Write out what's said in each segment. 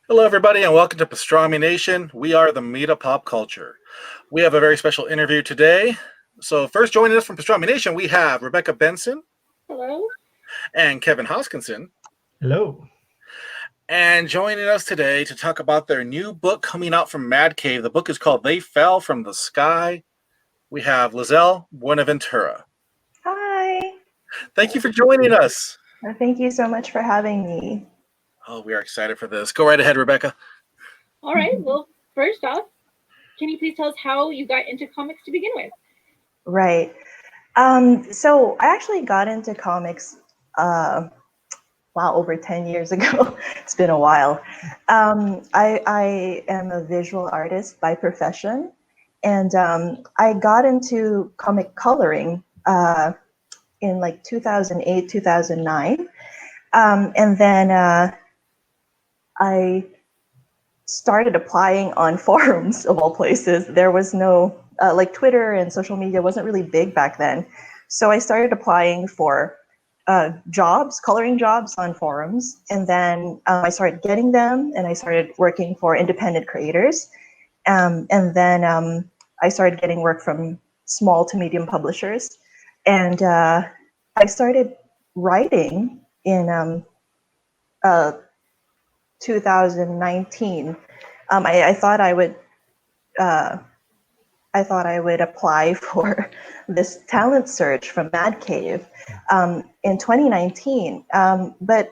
Hello, everybody, and welcome to Pastrami Nation. We are the meat of pop culture. We have a very special interview today. So, first joining us from Pastrami Nation, we have Rebecca Benson Hello. and Kevin Hoskinson. Hello. And joining us today to talk about their new book coming out from Mad Cave. The book is called They Fell from the Sky. We have Liezl Buenaventura. Hi. Thank you for joining us. Thank you so much for having me. Oh, we are excited for this. Go right ahead, Rebecca. All right. Well, first off, can you please tell us how you got into comics to begin with? Right. So I actually got into comics, over 10 years ago. It's been a while. I am a visual artist by profession, and I got into comic coloring in like 2008, 2009. And then I started applying on forums of all places. There was no like Twitter and social media wasn't really big back then. So I started applying for jobs, coloring jobs on forums. And then I started getting them and I started working for independent creators. And then I started getting work from small to medium publishers. And I started writing in 2019. I thought I would apply for this talent search from Mad Cave in 2019. But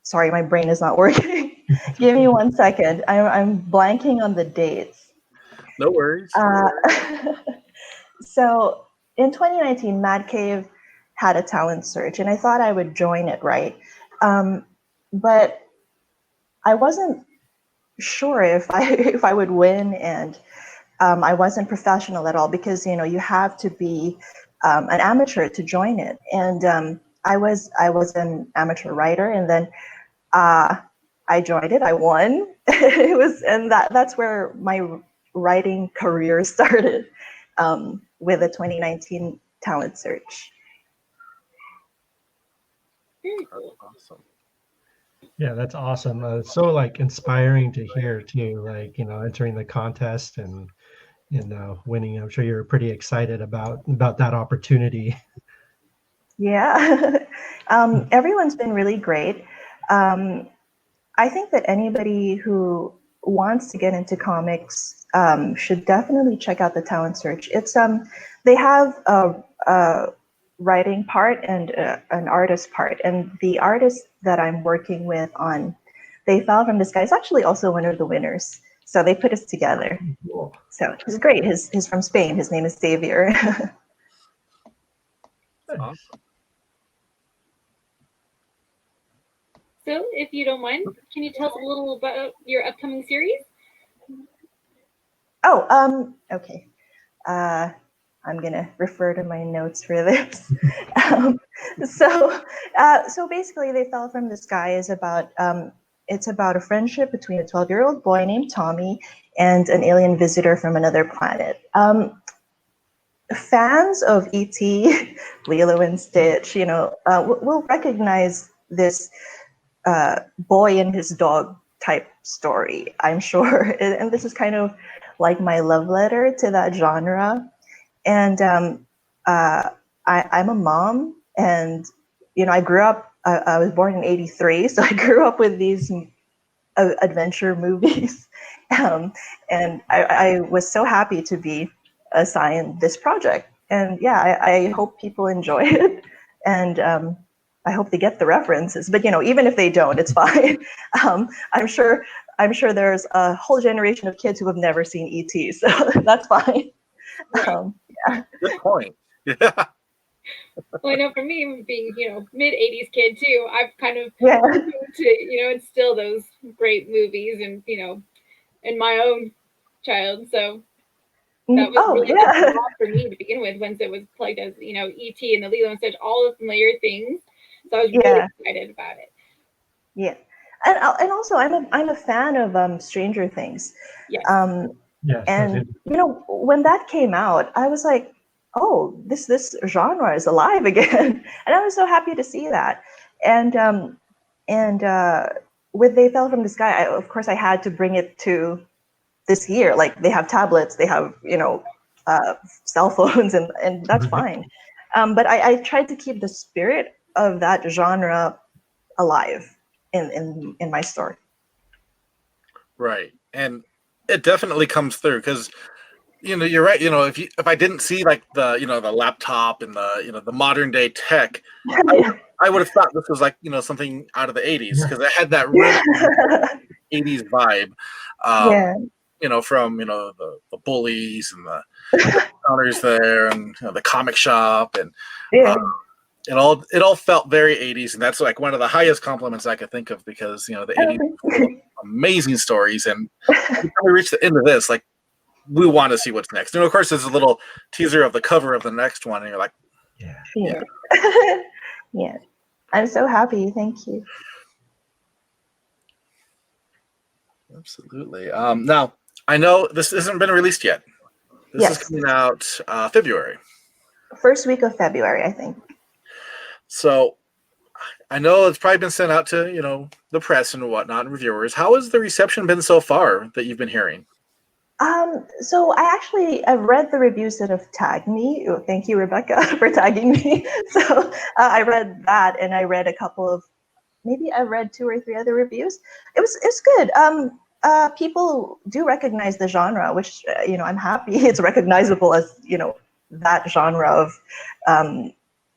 sorry, my brain is not working. Give me 1 second. I'm blanking on the dates. No worries. So in 2019, Mad Cave had a talent search, and I thought I would join it, right? But I wasn't sure if I would win, and I wasn't professional at all because you have to be an amateur to join it, and I was an amateur writer, and then I joined it. I won. That's where my writing career started with the 2019 talent search. Very cool. Awesome. Yeah, that's awesome. It's so inspiring to hear too. Entering the contest and winning. I'm sure you're pretty excited about that opportunity. Yeah, everyone's been really great. I think that anybody who wants to get into comics should definitely check out the talent search. It's they have a writing part and an artist part, and the artist that I'm working with on They Fell from the Sky is actually also one of the winners. So they put us together. Cool. So he's great. He's from Spain. His name is Xavier. Awesome. So, if you don't mind, can you tell us a little about your upcoming series? Okay. I'm gonna refer to my notes for this. So basically, They Fell from the Sky is about it's about a friendship between a 12-year-old boy named Tommy and an alien visitor from another planet. Fans of E.T., Lilo and Stitch, will recognize this boy and his dog type story, I'm sure. And this is kind of like my love letter to that genre. And I'm a mom, and I grew up. I was born in '83, so I grew up with these adventure movies, and I was so happy to be assigned this project. And yeah, I hope people enjoy it, and I hope they get the references. But even if they don't, it's fine. I'm sure there's a whole generation of kids who have never seen E.T., so that's fine. Right. Yeah. Good point. Yeah. Well, I know for me, being mid '80s kid too, I've kind of Yeah. to instill those great movies and in my own child. So that was really Yeah. hard for me to begin with, once it was plugged as E.T. and the Lilo and Stitch, all the familiar things. So I was really Yeah. excited about it. Yeah. And also I'm a fan of Stranger Things. Yes. Yes. And when that came out, I was like, oh, this genre is alive again. And I was so happy to see that. And And with They Fell from the Sky, of course, I had to bring it to this year. Like, they have tablets, they have, cell phones, and that's fine. But I tried to keep the spirit of that genre alive in my story. Right. And it definitely comes through because you're right. If I didn't see like the laptop and the modern day tech, I would have thought this was like something out of the 80s because it had that really 80s vibe. Yeah. From the bullies and the counters there and the comic shop and Yeah. it all felt very 80s, and that's like one of the highest compliments I could think of because the 80s were full of amazing stories, and when we reach the end of this, like we want to see what's next. And of course, there's a little teaser of the cover of the next one, and you're like, yeah. Yeah. I'm so happy. Thank you. absolutely. Now I know this hasn't been released yet. This is coming out February. First week of February, I think. So I know it's probably been sent out to the press and whatnot and reviewers. How has the reception been so far that you've been hearing? So I've read the reviews that have tagged me. Oh, thank you, Rebecca, for tagging me. So I read that, and I read a couple of, maybe I read 2 or 3 other reviews. It's good. People do recognize the genre, which I'm happy it's recognizable as that genre of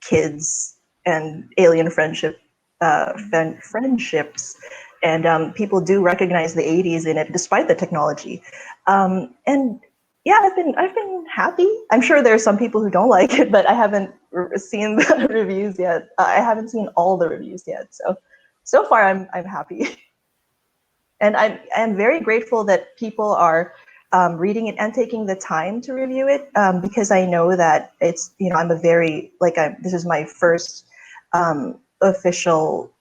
kids and alien friendships, and people do recognize the 80s in it despite the technology. And yeah, I've been happy. I'm sure there's some people who don't like it, but I haven't seen the reviews yet. I haven't seen all the reviews yet, so far I'm happy. And I'm very grateful that people are reading it and taking the time to review it, because I know that it's I'm a very this is my first official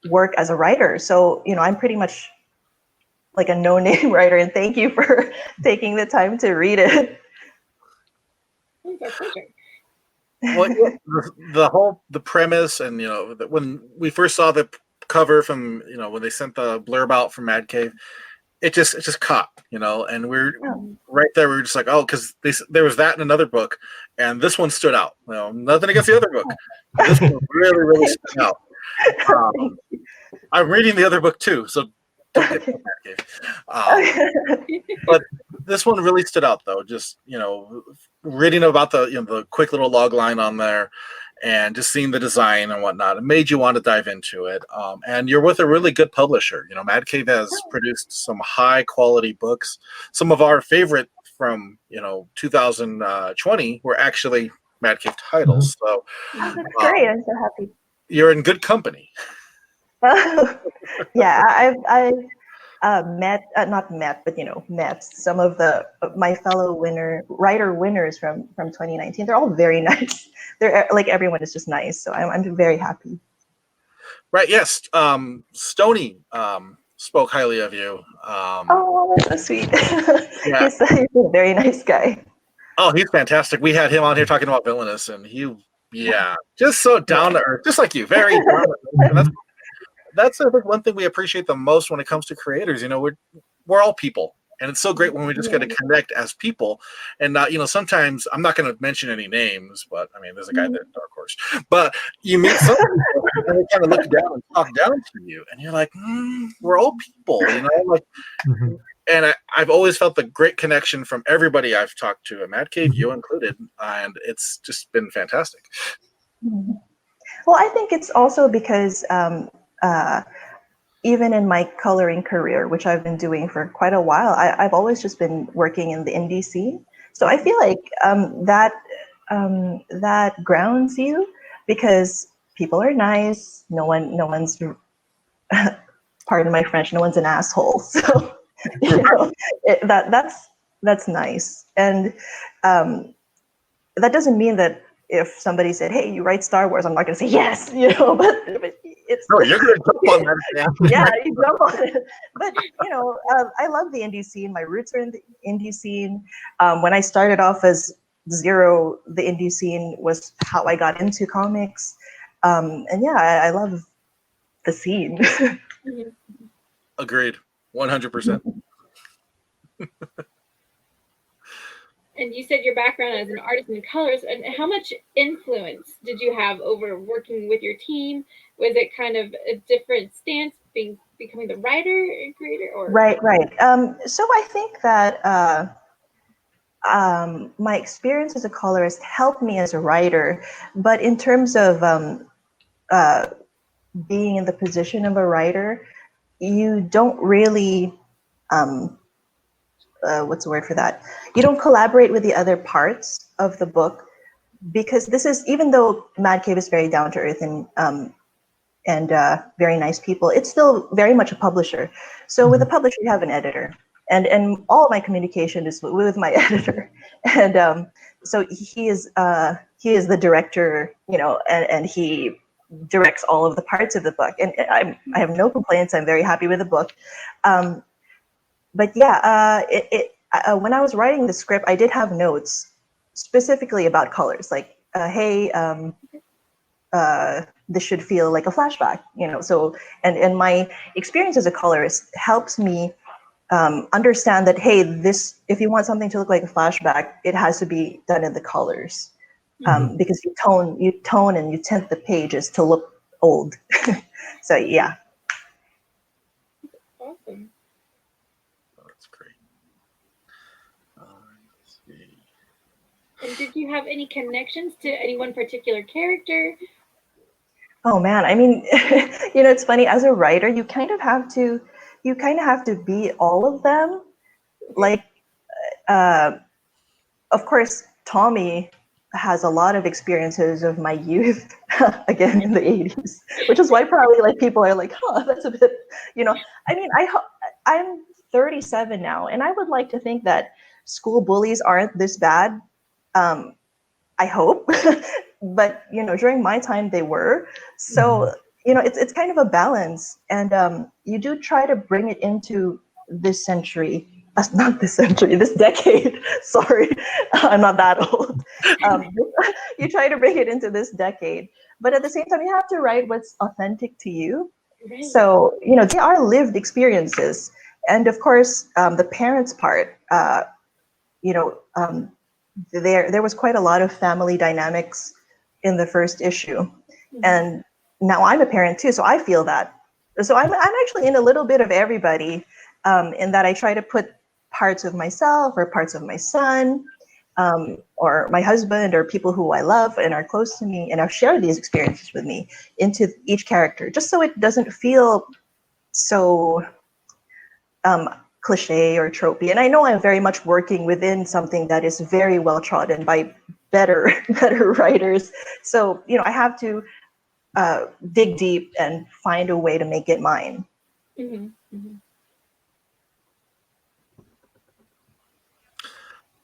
work as a writer, so I'm pretty much like a no-name writer, and thank you for taking the time to read it. Well, the premise, and when we first saw the cover from when they sent the blurb out from Mad Cave, it just caught, and we're right there. We were just like, oh, because there was that in another book, and this one stood out. Nothing against the other book, this one really stood out. I'm reading the other book too, so don't get Mad Cave. But this one really stood out, though. Just reading about the quick little log line on there, and just seeing the design and whatnot, it made you want to dive into it. And you're with a really good publisher. Mad Cave has produced some high quality books. Some of our favorite from 2020 were actually Mad Cave titles. So that's great. I'm so happy. You're in good company. Yeah, I've met some of my fellow writer winners from 2019. They're all very nice. They're like, everyone is just nice. So I'm very happy. Right. Yes. Stoney spoke highly of you. Oh, that's so sweet. Yeah. He's a very nice guy. Oh, he's fantastic. We had him on here talking about Villainous, and just so down to earth, just like you, very down to earth. And that's I think one thing we appreciate the most when it comes to creators. We're all people, and it's so great when we just get to connect as people, and not sometimes I'm not going to mention any names, but I mean there's a guy there at Dark Horse, but you meet some people and they kind of look down and talk down to you, and you're like, we're all people, And I've always felt the great connection from everybody I've talked to at Mad Cave, you included, and it's just been fantastic. Well, I think it's also because even in my coloring career, which I've been doing for quite a while, I've always just been working in the indie scene. So I feel like that grounds you, because people are nice. No one's pardon my French, no one's an asshole. So that's nice. And that doesn't mean that if somebody said, "Hey, you write Star Wars," I'm not going to say yes, but it's. No, you're going to jump on that. Yeah, you jump on it. But I love the indie scene. My roots are in the indie scene. When I started off as Zero, the indie scene was how I got into comics. And yeah, I love the scene. Mhm. Agreed. 100%. And you said your background as an artist in colors, and how much influence did you have over working with your team? Was it kind of a different stance becoming the writer and creator, or Right. So I think that my experience as a colorist helped me as a writer, but in terms of uh, being in the position of a writer, you don't really what's the word for that? You don't collaborate with the other parts of the book, because this is, even though Mad Cave is very down to earth and very nice people, it's still very much a publisher. So with a publisher, you have an editor, and all of my communication is with my editor, and so he is the director, and he directs all of the parts of the book, and I have no complaints. I'm very happy with the book. But yeah, when I was writing the script, I did have notes specifically about colors, like, hey, this should feel like a flashback, So, and my experience as a colorist helps me understand that, hey, this, if you want something to look like a flashback, it has to be done in the colors, because you tone and you tint the pages to look old. So yeah. awesome? That's great. Let's see. And did you have any connections to any one particular character? Oh man, I mean, it's funny, as a writer, you kind of have to be all of them. Like, of course, Tommy has a lot of experiences of my youth, again in the 80s, which is why probably like people are like, huh, that's a bit, I mean, I'm 37 now, and I would like to think that school bullies aren't this bad. I hope, but during my time they were. So it's kind of a balance, and you do try to bring it into this century. Not this century, this decade. Sorry, I'm not that old. You try to bring it into this decade, but at the same time, you have to write what's authentic to you. Right. So they are lived experiences, and of course, the parents part. There was quite a lot of family dynamics in the first issue, and now I'm a parent too, so I feel that. So I'm actually in a little bit of everybody, in that I try to put parts of myself or parts of my son, or my husband, or people who I love and are close to me and have shared these experiences with me, into each character, just so it doesn't feel so cliche or tropey. And I know I'm very much working within something that is very well trodden by better writers. So I have to dig deep and find a way to make it mine. Mm-hmm. Mm-hmm.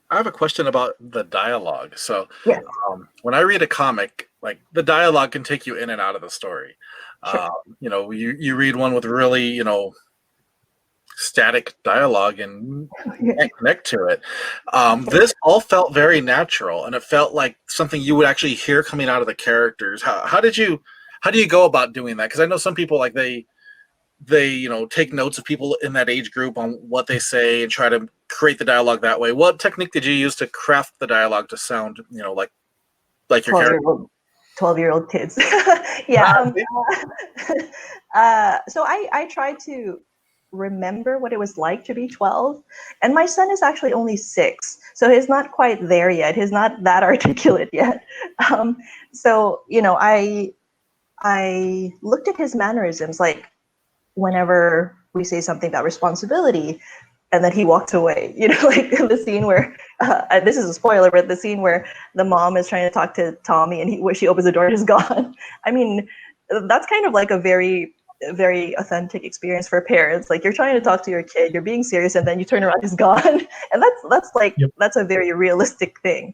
I have a question about the dialogue. So, Yes. When I read a comic, like the dialogue can take you in and out of the story. Sure. You read one with really, static dialogue and can't connect to it. This all felt very natural, and it felt like something you would actually hear coming out of the characters. How do you go about doing that? Because I know some people, like, they take notes of people in that age group on what they say and try to create the dialogue that way. What technique did you use to craft the dialogue to sound like your character? 12-year-old kids. Yeah. So I try to remember what it was like to be 12, and my son is actually only 6, so he's not quite there yet. He's not that articulate yet. So I looked at his mannerisms, like whenever we say something about responsibility, and then he walks away, like the scene where, this is a spoiler, but the scene where the mom is trying to talk to Tommy, and where she opens the door and he's gone. I mean, that's kind of like a very, very authentic experience for parents. Like, you're trying to talk to your kid, you're being serious, and then you turn around, he's gone. And that's a very realistic thing.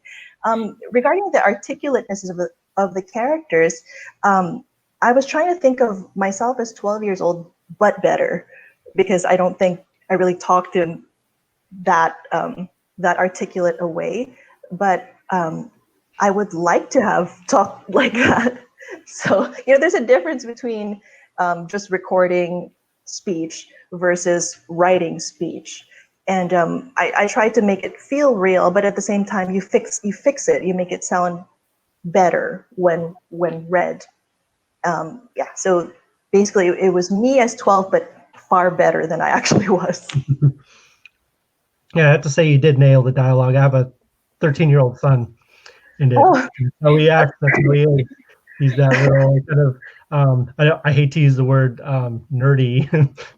Regarding the articulateness of the characters, I was trying to think of myself as 12 years old, but better, because I don't think I really talked in that articulate a way, but I would like to have talked like that. So there's a difference between just recording speech versus writing speech. And I tried to make it feel real, but at the same time, you fix it. You make it sound better when read. So basically, it was me as 12, but far better than I actually was. Yeah, I have to say you did nail the dialogue. I have a 13-year-old son, and how he acts, that's how he is. He's that little kind of, I hate to use the word nerdy,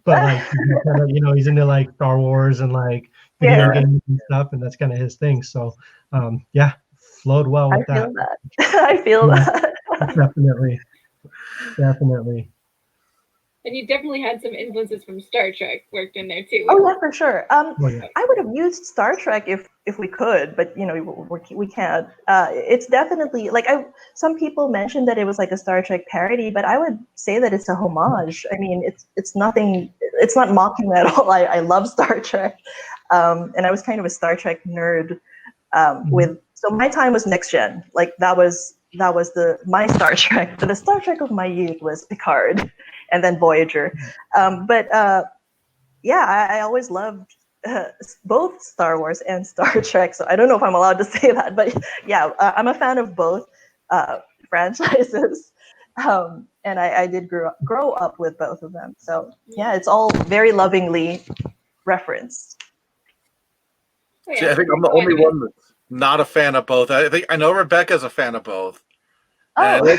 but like kind of, he's into like Star Wars and like video games and stuff, and that's kind of his thing. So yeah, flowed well with that. I feel that. Definitely. And you definitely had some influences from Star Trek worked in there too. Oh yeah, for sure. I would have used Star Trek if we could, but we can't. It's definitely like some people mentioned that it was like a Star Trek parody, but I would say that it's a homage. I mean, it's nothing. It's not mocking at all. I love Star Trek, and I was kind of a Star Trek nerd. So my time was Next Gen. Like that was my Star Trek. But the Star Trek of my youth was Picard. And then Voyager. I always loved both Star Wars and Star Trek. So I don't know if I'm allowed to say that, but yeah, I'm a fan of both franchises. And I did grow up with both of them. So yeah, it's all very lovingly referenced. See, I think I'm the only one that's not a fan of both. I know Rebecca's a fan of both. And I'm a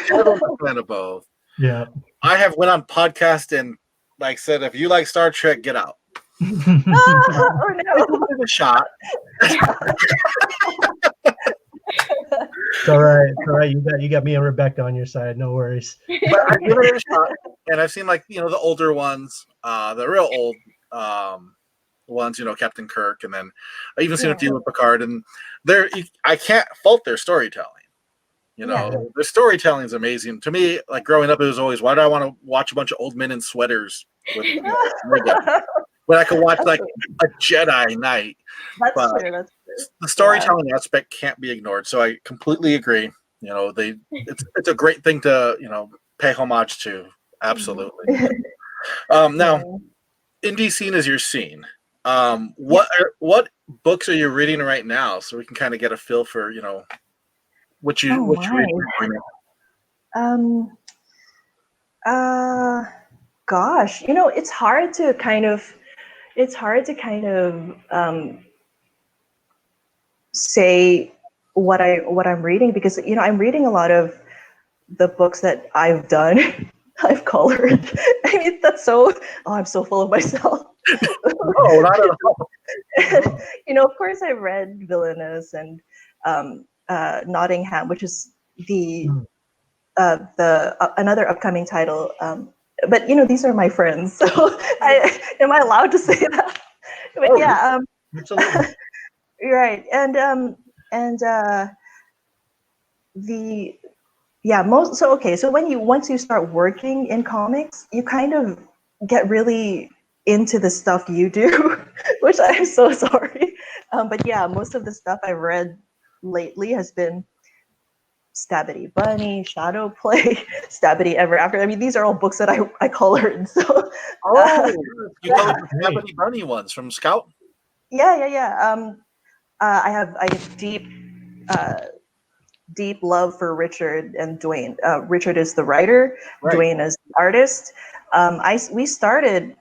fan of both. Yeah. I have went on podcast and like said, if you like Star Trek, get out. Oh no! Give it a shot. It's all right. You got me and Rebecca on your side. No worries. But I've given it a shot, and I've seen like the older ones, the real old ones. Captain Kirk, and then I even seen a few with Picard, and I can't fault their storytelling. The storytelling is amazing. To me, like growing up, it was always, why do I want to watch a bunch of old men in sweaters with when I could watch like a Jedi Knight? That's true. The storytelling aspect can't be ignored. So I completely agree. It's a great thing to pay homage to. Absolutely. Now, indie scene is your scene. What books are you reading right now, so we can kind of get a feel for what you're reading? Gosh, it's hard to kind of say what I'm reading, because I'm reading a lot of the books that I've done. I've colored. I mean, I'm so full of myself. Oh, not at all. Of course I've read Villainous and Nottingham, which is the another upcoming title. But these are my friends, so am I allowed to say that? But absolutely. Right, so once you start working in comics, you kind of get really into the stuff you do, which I'm so sorry. But yeah, most of the stuff I've read lately has been Stabbity Bunny, Shadow Play, Stabbity Ever After. I mean, these are all books that I colored. So you colored the Stabbity Bunny ones from Scout? Yeah. I have deep love for Richard and Dwayne. Richard is the writer, right. Dwayne is the artist. We started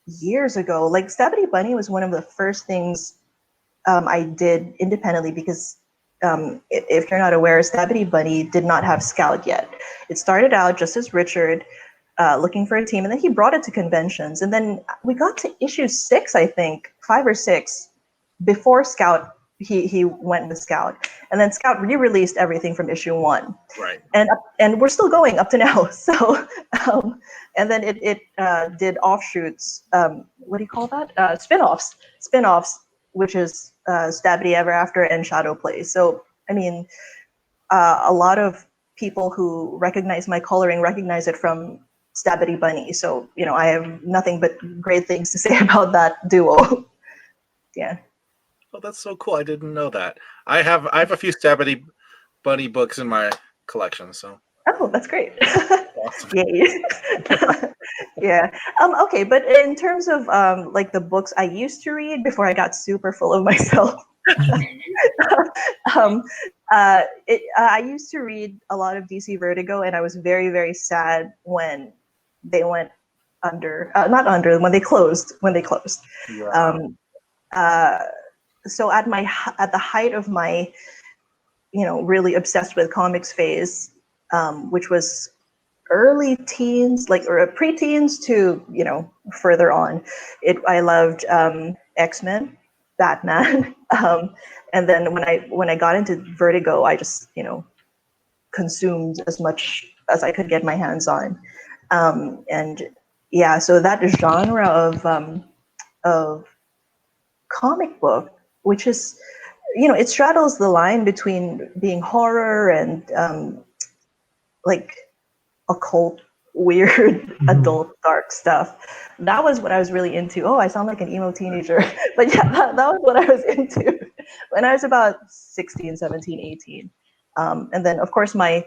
years ago. Like Stabbity Bunny was one of the first things I did independently, because if you're not aware, Stabbity Bunny did not have Scout yet. It started out just as Richard looking for a team, and then he brought it to conventions. And then we got to issue 6, I think, 5 or 6, before Scout. He went with Scout, and then Scout re-released everything from issue 1. Right. And we're still going up to now. So, and then it did offshoots. What do you call that? Spin-offs, which is Stabbity Ever After and Shadow Play. So, I mean, a lot of people who recognize my coloring recognize it from Stabbity Bunny. So, I have nothing but great things to say about that duo. Yeah. Oh, that's so cool. I didn't know that. I have a few Stabbity Bunny books in my collection. So. Oh, that's great. awesome. Yay. Yeah. Okay, but in terms of like the books I used to read before I got super full of myself, um, I used to read a lot of DC Vertigo, and I was very, very sad when they went under, not under, when they closed. Yeah. So at the height of my, really obsessed with comics phase, which was early teens, like or preteens to further on, I loved X-Men, Batman, and then when I got into Vertigo, I just consumed as much as I could get my hands on, and yeah, so that genre of comic book, which is it straddles the line between being horror and like occult, weird, adult, dark stuff. That was what I was really into. Oh, I sound like an emo teenager. But yeah, that was what I was into when I was about 16, 17, 18. And then, of course, my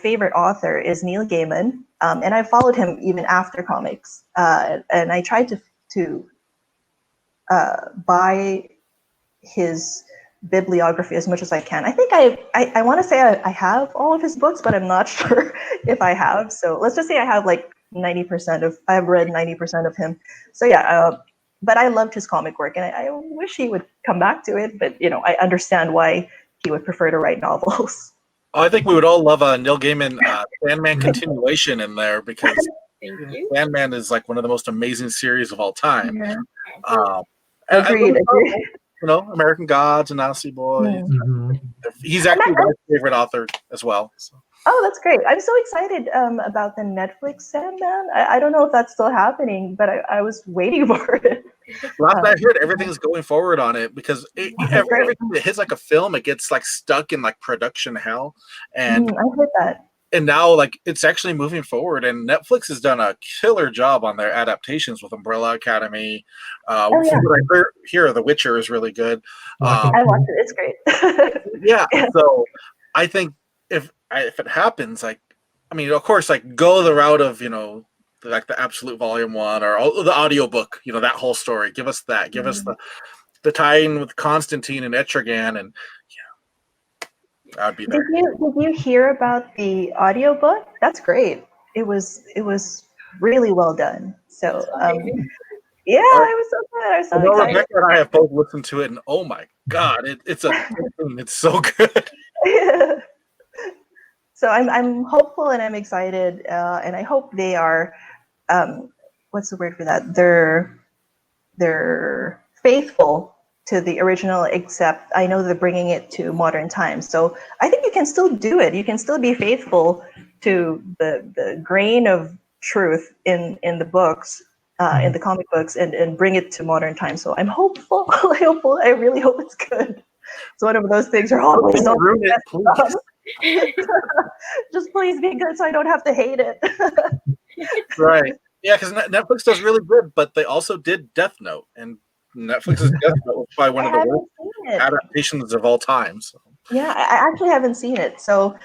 favorite author is Neil Gaiman. And I followed him even after comics. And I tried to buy his bibliography as much as I can. I think I want to say I have all of his books, but I'm not sure if I have. So let's just say I have like 90% I've read 90% of him. So yeah, but I loved his comic work, and I wish he would come back to it. But I understand why he would prefer to write novels. I think we would all love a Neil Gaiman Sandman continuation in there, because Thank you. Sandman is like one of the most amazing series of all time. Yeah. And Agreed. American Gods and Nazi Boy. Mm-hmm. He's actually my favorite author as well. So. Oh, that's great. I'm so excited about the Netflix Sandman. I don't know if that's still happening, but I was waiting for it. Last I heard, everything's going forward on it, because everything that hits like a film, it gets like stuck in like production hell. And I heard that. And now, like, it's actually moving forward, and Netflix has done a killer job on their adaptations with Umbrella Academy. From what I hear, The Witcher is really good. I watched it; it's great. Yeah, so I think if it happens, like, I mean, of course, like, go the route of like the Absolute Volume 1 or the audiobook, that whole story. Give us that. Give us the tie-in with Constantine and Etrigan, and I'd be there. Did you hear about the audiobook? That's great. It was really well done. So yeah, I was so good. I was so excited. Rebecca and I have both listened to it, and oh my god, it's so good. Yeah. So I'm hopeful and I'm excited, and I hope they are what's the word for that? They're faithful to the original, except I know they're bringing it to modern times. So I think you can still do it. You can still be faithful to the grain of truth in the books, in the comic books, and bring it to modern times. So I'm hopeful. I really hope it's good. It's one of those things where always don't ruin it, please. Just please be good so I don't have to hate it. Right. Yeah, because Netflix does really good, but they also did Death Note, and Netflix's Death Note was probably one of the worst adaptations of all time. So. Yeah, I actually haven't seen it. So,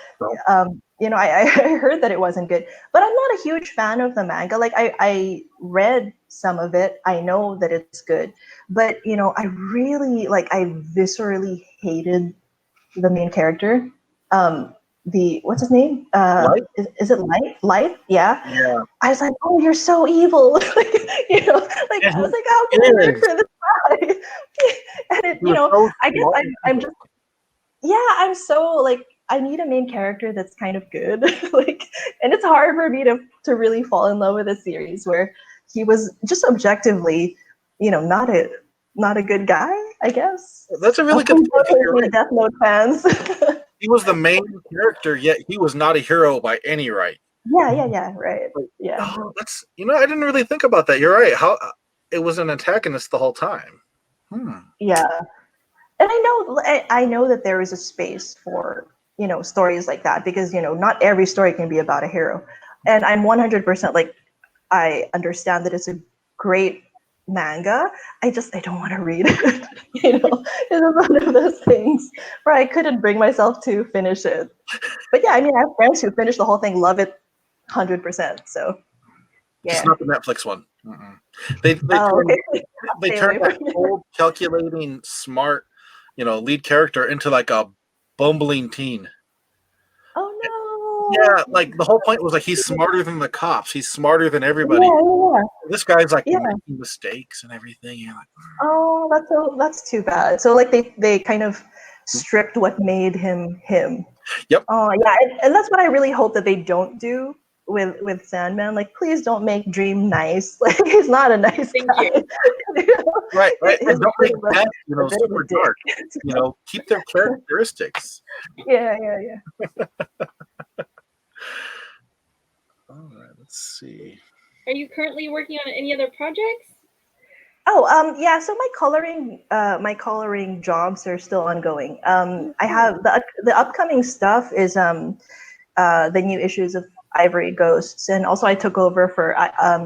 I heard that it wasn't good, but I'm not a huge fan of the manga. Like, I read some of it. I know that it's good, but, I really, I viscerally hated the main character. What's his name? Is it Light? Yeah. Yeah. I was like, oh, you're so evil. I was like, how can I root for this guy? And I guess I'm just, I'm so I need a main character that's kind of good. And it's hard for me to really fall in love with a series where he was just objectively, not a good guy, I guess. That's a really good point. Death Note fans. He was the main character, yet he was not a hero by any right. Yeah, right. Yeah. Oh, that's I didn't really think about that. You're right. How it was an antagonist the whole time. Yeah, and I know that there is a space for stories like that, because not every story can be about a hero, and I'm 100% I understand that it's a great manga. I don't want to read it. It's one of those things where I couldn't bring myself to finish it. But yeah, I have friends who finish the whole thing, love it, 100%. So yeah. Just not the Netflix one. Mm-mm. They Stay turned away that from it. cold, calculating, smart, lead character into like a bumbling teen. Oh Yeah, like the whole point was like he's smarter than the cops. He's smarter than no. everybody. Yeah. This guy's like Yeah. making mistakes and everything. You're like, Oh, that's too bad. So like they kind of stripped what made him him. Yep. Oh yeah, and that's what I really hope that they don't do with Sandman. Like, please don't make Dream nice. Like, he's not a nice Thank guy. Right. He's And don't a bit make of a- that, a bit of a super dick. dark. Keep their characteristics. Yeah. All right, let's see. Are you currently working on any other projects? Oh, yeah. So my coloring jobs are still ongoing. I have the upcoming stuff is the new issues of Ivory Ghosts, and also I took over for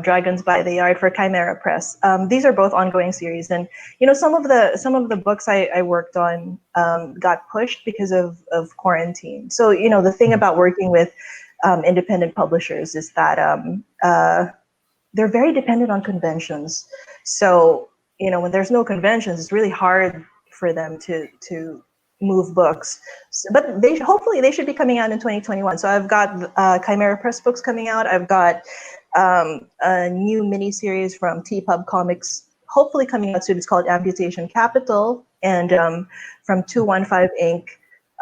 Dragons by the Yard for Chimera Press. These are both ongoing series, and some of the books I worked on got pushed because of quarantine. So the thing about working with independent publishers is that they're very dependent on conventions. So, when there's no conventions, it's really hard for them to move books. So, but hopefully they should be coming out in 2021. So I've got Chimera Press books coming out. I've got a new miniseries from T-Pub Comics, hopefully coming out soon. It's called Amputation Capital, and from 215 Inc.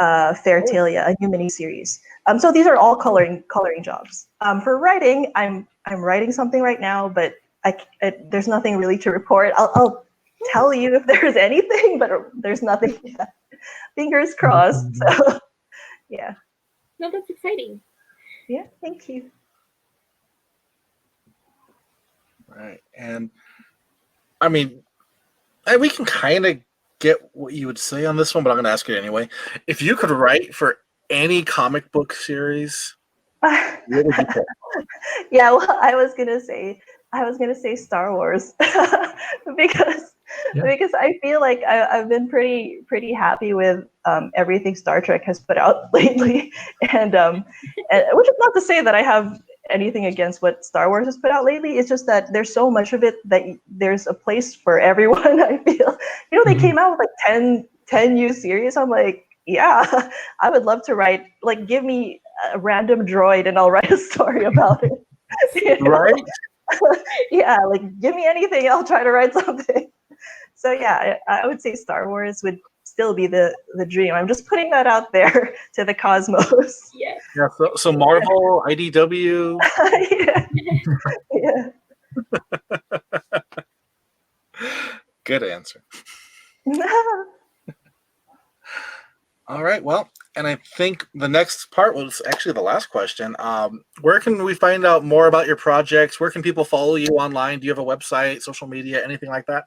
Fairtalia, a new miniseries. So these are all coloring jobs. For writing, I'm writing something right now, but there's nothing really to report. I'll tell you if there's anything, but there's nothing yet. Fingers crossed. So yeah. No, that's exciting. Yeah, thank you. Right. And I mean, we can kind of get what you would say on this one, but I'm going to ask you anyway. If you could write for any comic book series, what would you pick? Yeah, well, I was gonna say Star Wars because I feel like I've been pretty happy with everything Star Trek has put out lately, and which is not to say that I have anything against what Star Wars has put out lately. It's just that there's so much of it that there's a place for everyone. I feel they came out with like 10 new series. I'm like, yeah, I would love to write. Like, give me a random droid and I'll write a story about it. Right? Yeah, like give me anything, I'll try to write something. So yeah, I would say Star Wars would still be the dream. I'm just putting that out there to the cosmos. Yes. Yeah. So Marvel, IDW. Yeah. Good answer. All right. Well, and I think the next part was actually the last question. Where can we find out more about your projects? Where can people follow you online? Do you have a website, social media, anything like that?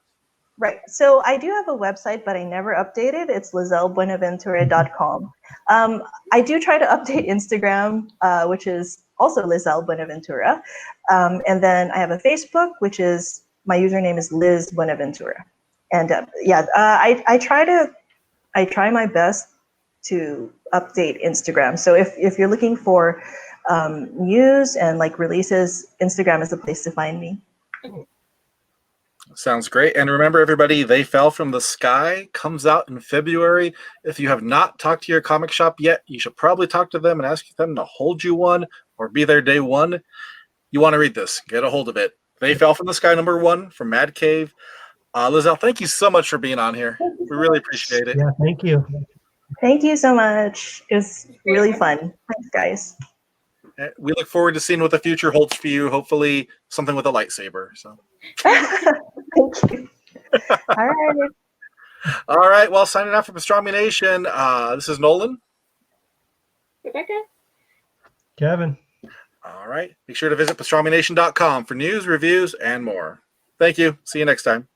Right. So I do have a website, but I never update it. It's LiezlBuenaventura.com. I do try to update Instagram, which is also Liezl Buenaventura. And then I have a Facebook, which is, my username is Liz Buenaventura. And I try my best to update Instagram. So if you're looking for news and like releases, Instagram is the place to find me. Sounds great. And remember, everybody, They Fell from the Sky comes out in February. If you have not talked to your comic shop yet, you should probably talk to them and ask them to hold you one or be there day one. You want to read this. Get a hold of it. They Fell from the Sky #1 from Mad Cave. Liezl, thank you so much for being on here. We really appreciate it. Yeah, thank you. Thank you so much. It was really fun. Thanks, guys. We look forward to seeing what the future holds for you. Hopefully something with a lightsaber. So Thank you. All right. All right. Well, signing off for Pastrami Nation. This is Nolan. Rebecca? Kevin. All right. Be sure to visit pastramination.com for news, reviews, and more. Thank you. See you next time.